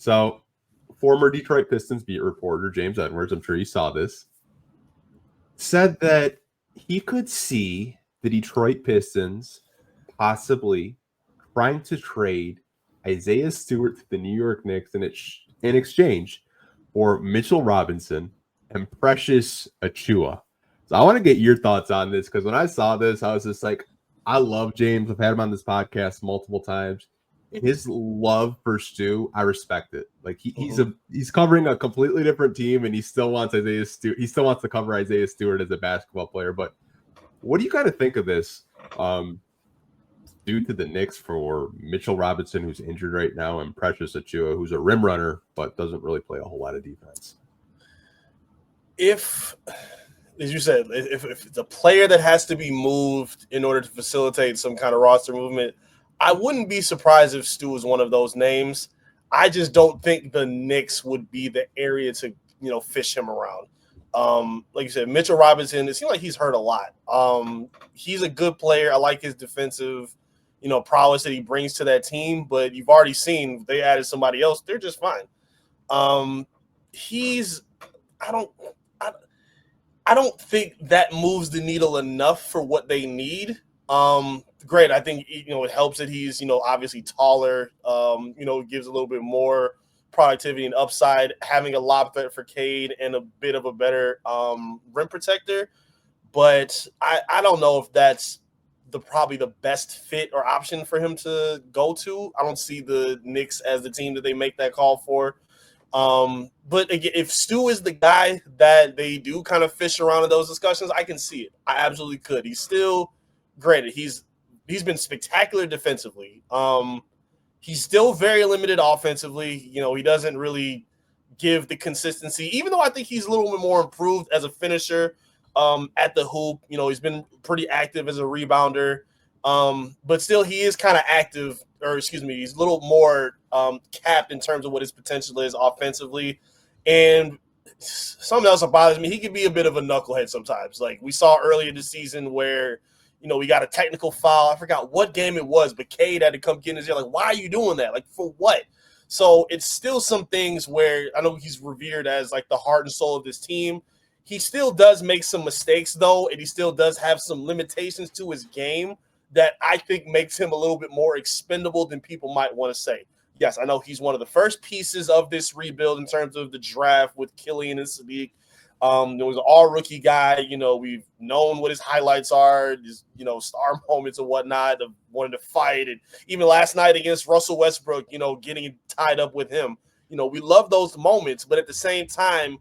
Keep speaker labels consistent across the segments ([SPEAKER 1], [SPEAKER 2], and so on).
[SPEAKER 1] So, former Detroit Pistons beat reporter James Edwards, I'm sure you saw this, said that he could see the Detroit Pistons possibly trying to trade Isaiah Stewart to the New York Knicks in exchange for Mitchell Robinson and Precious Achua. So I want to get your thoughts on this, because when I saw this, I was just like, I love James. I've had him on this podcast multiple times. And his love for Stu, I respect it. Like he's covering a completely different team, and he still wants Isaiah Stewart. He still wants to cover Isaiah Stewart as a basketball player. But what do you kind of think of this? Due to the Knicks for Mitchell Robinson, who's injured right now, and Precious Achua, who's a rim runner but doesn't really play a whole lot of defense.
[SPEAKER 2] If, as you said, if it's a player that has to be moved in order to facilitate some kind of roster movement, I wouldn't be surprised if Stu is one of those names. I just don't think the Knicks would be the area to, fish him around. Like you said, Mitchell Robinson, it seems like he's hurt a lot. He's a good player. I like his defensive, prowess that he brings to that team, but you've already seen they added somebody else. They're just fine. I don't think that moves the needle enough for what they need. Great. I think, it helps that he's, obviously taller, gives a little bit more productivity and upside, having a lob threat for Cade and a bit of a better rim protector. But I don't know if that's probably the best fit or option for him to go to. I don't see the Knicks as the team that they make that call for. But again, if Stu is the guy that they do kind of fish around in those discussions, I can see it. I absolutely could. He's still granted. He's been spectacular defensively. He's still very limited offensively. He doesn't really give the consistency, even though I think he's a little bit more improved as a finisher at the hoop. He's been pretty active as a rebounder. But still he is kind of active, he's a little more capped in terms of what his potential is offensively. And something else that bothers me, he can be a bit of a knucklehead sometimes. Like we saw earlier this season where, we got a technical foul. I forgot what game it was, but Cade had to come get in his ear. Like, why are you doing that? Like, for what? So it's still some things where I know he's revered as like the heart and soul of this team. He still does make some mistakes, though, and he still does have some limitations to his game that I think makes him a little bit more expendable than people might want to say. Yes, I know he's one of the first pieces of this rebuild in terms of the draft with Killian and Sadiq. There was an all-rookie guy. We've known what his highlights are, his, star moments and whatnot, of wanting to fight. And even last night against Russell Westbrook, getting tied up with him. We love those moments, but at the same time,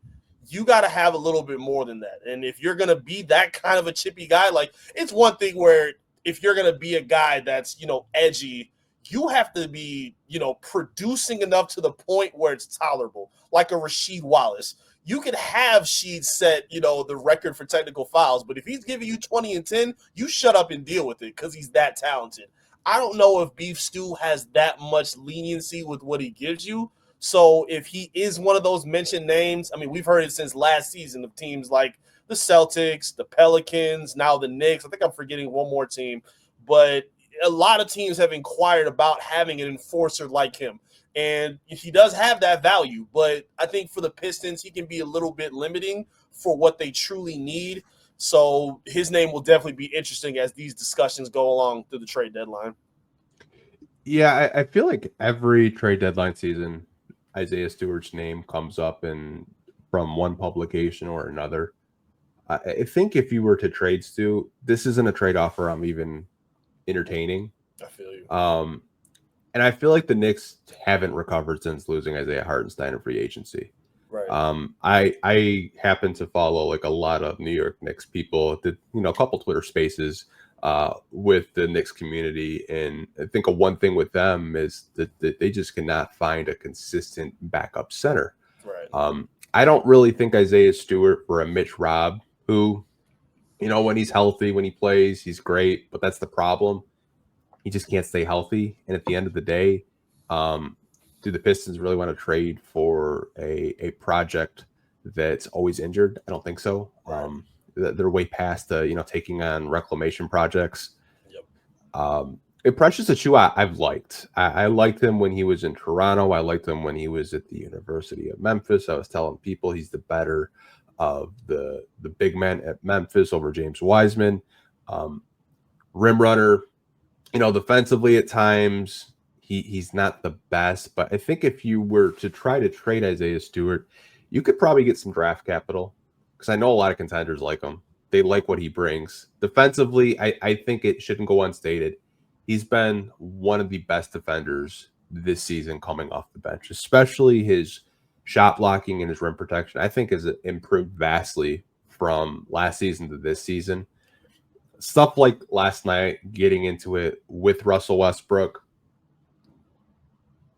[SPEAKER 2] you got to have a little bit more than that. And if you're going to be that kind of a chippy guy, like it's one thing where if you're going to be a guy that's, edgy, you have to be, producing enough to the point where it's tolerable, like a Rasheed Wallace. You could have Sheed set, the record for technical fouls, but if he's giving you 20 and 10, you shut up and deal with it because he's that talented. I don't know if Beef Stew has that much leniency with what he gives you. So if he is one of those mentioned names, I mean, we've heard it since last season of teams like the Celtics, the Pelicans, now the Knicks. I think I'm forgetting one more team, but a lot of teams have inquired about having an enforcer like him. And he does have that value, but I think for the Pistons, he can be a little bit limiting for what they truly need. So his name will definitely be interesting as these discussions go along through the trade deadline.
[SPEAKER 1] Yeah, I feel like every trade deadline season, Isaiah Stewart's name comes up from one publication or another. I think if you were to trade Stu, this isn't a trade offer I'm even entertaining.
[SPEAKER 2] I feel you.
[SPEAKER 1] And I feel like the Knicks haven't recovered since losing Isaiah Hartenstein in free agency.
[SPEAKER 2] Right.
[SPEAKER 1] I happen to follow like a lot of New York Knicks people, a couple Twitter spaces with the Knicks community. And I think one thing with them is that they just cannot find a consistent backup center.
[SPEAKER 2] Right.
[SPEAKER 1] I don't really think Isaiah Stewart for a Mitch Rob, who, when he's healthy, when he plays, he's great, but that's the problem. He just can't stay healthy. And at the end of the day, do the Pistons really want to trade for a project that's always injured? I don't think so. They're way past taking on reclamation projects.
[SPEAKER 2] Yep.
[SPEAKER 1] Precious Achiuwa, I've liked. I liked him when he was in Toronto. I liked him when he was at the University of Memphis. I was telling people he's the better of the big men at Memphis over James Wiseman. Rim runner, defensively at times he's not the best, but I think if you were to try to trade Isaiah Stewart, you could probably get some draft capital because I know a lot of contenders like him. They like what he brings. Defensively, I think it shouldn't go unstated. He's been one of the best defenders this season coming off the bench, especially his shot blocking and his rim protection. I think has improved vastly from last season to this season. Stuff like last night, getting into it with Russell Westbrook.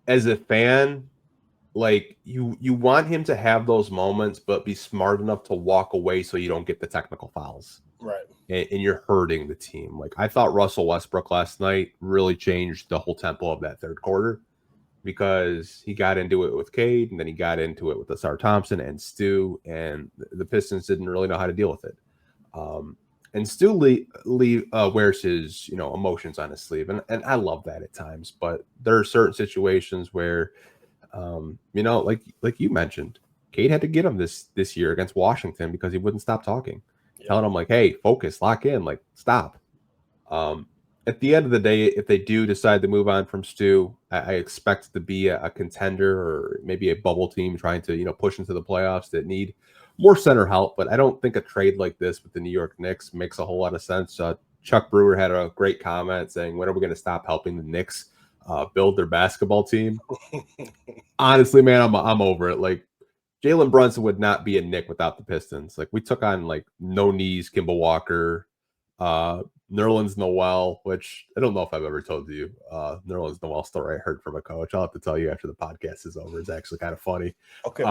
[SPEAKER 1] As a fan, like you want him to have those moments, but be smart enough to walk away so you don't get the technical fouls.
[SPEAKER 2] Right.
[SPEAKER 1] And you're hurting the team. Like I thought Russell Westbrook last night really changed the whole tempo of that third quarter because he got into it with Cade and then he got into it with Asar Thompson and Stu, and the Pistons didn't really know how to deal with it. And Stu wears his emotions on his sleeve, and I love that at times. But there are certain situations where, like you mentioned, Cade had to get him this year against Washington because he wouldn't stop talking. Telling them like, hey, focus, lock in, like stop. At the end of the day, if they do decide to move on from Stu, I expect to be a contender or maybe a bubble team trying to, push into the playoffs that need more center help. But I don't think a trade like this with the New York Knicks makes a whole lot of sense. Chuck Brewer had a great comment saying, when are we going to stop helping the Knicks build their basketball team? Honestly, man, I'm over it. Like, Jalen Brunson would not be a Knick without the Pistons. Like we took on like no knees, Kimball Walker, Nerlens Noel, which I don't know if I've ever told you. Nerlens Noel story I heard from a coach. I'll have to tell you after the podcast is over. It's actually kind of funny.
[SPEAKER 2] Okay.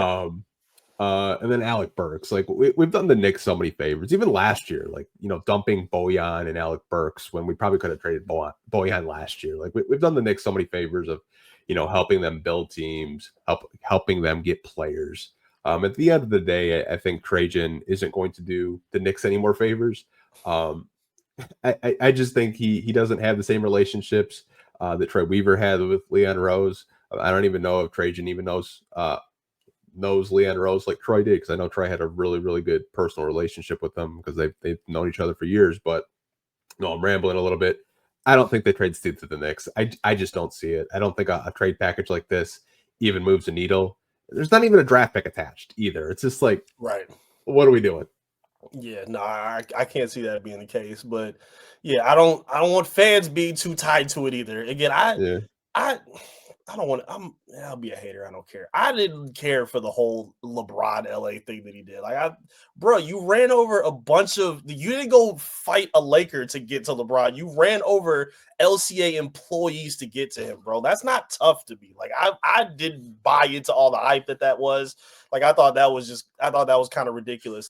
[SPEAKER 1] And then Alec Burks. Like we've done the Knicks so many favors. Even last year, like dumping Bojan and Alec Burks when we probably could have traded Bojan last year. Like we've done the Knicks so many favors of helping them build teams, helping them get players. At the end of the day, I think Trajan isn't going to do the Knicks any more favors. I just think he doesn't have the same relationships that Troy Weaver had with Leon Rose. I don't even know if Trajan even knows Leon Rose like Troy did, because I know Troy had a really, really good personal relationship with them because they've known each other for years. But no, I'm rambling a little bit. I don't think they trade Steve to the Knicks. I just don't see it. I don't think a trade package like this even moves a needle. There's not even a draft pick attached either. It's just like,
[SPEAKER 2] right.
[SPEAKER 1] What are we doing?
[SPEAKER 2] Yeah, no, I can't see that being the case. But yeah, I don't want fans being too tied to it either. Again, I don't want to. I'll be a hater. I don't care. I didn't care for the whole LeBron LA thing that he did. Like, bro, you ran over a bunch of. You didn't go fight a Laker to get to LeBron. You ran over LCA employees to get to him, bro. That's not tough to me. Like, I didn't buy into all the hype that was. Like, I thought that was kind of ridiculous.